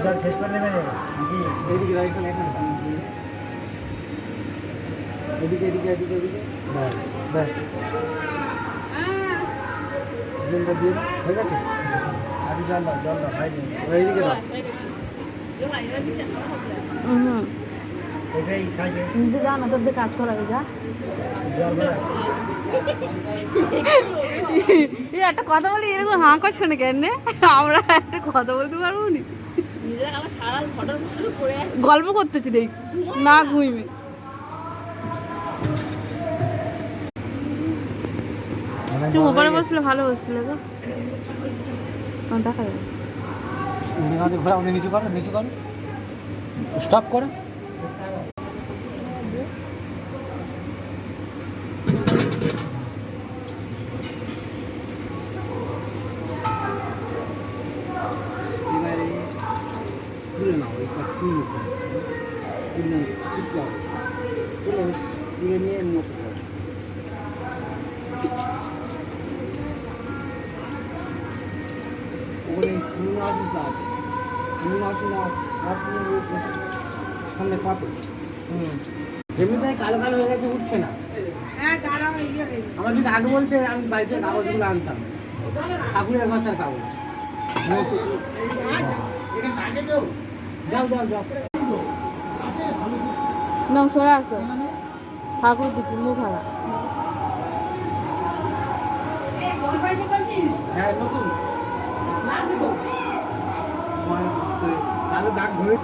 জল শেষ করে নেবে নাকি? এদিকে রাইট এখানে এদিকে এদিকে এদিকে এদিকে ব্যাস ব্যাস জলটা দিয়ে দাও। হয়ে গেছে? আগে জল দাও হয়নি। এইদিকে দাও। এটাই সাইজে নিজে যা না তোদের কাজ করা যা জল ভরা একটা কথা বলি এরকম হাঁ করছো না কেন আমরা একটা কথা বলতে পারবো নি গল্প করতেছি দেখ না ঘুমিয়ে তুমি ওপরে বসলে ভালো বসছিল গো তোমার দেখা যাবে ঘোরা উনি নিচু করো নিচু করো স্টপ করো এবারে তুলে নাও এটা তুলে তুলে নিয়ে মতো করো ওখানে নুন আসতে আছে নুন আসতে না সামনে পাতো এমনিতে কালো কালো হয়ে গেছে উঠছে না আমার যদি আগে বলতে আমি বাড়িতে কাগজগুলো আনতাম ঠাকুরের গছার কাগজ যাও যাও যাও না সরে আসো ঠাকুর দেখি মুখ হারা হ্যাঁ নতুন কালো দাগ ধরে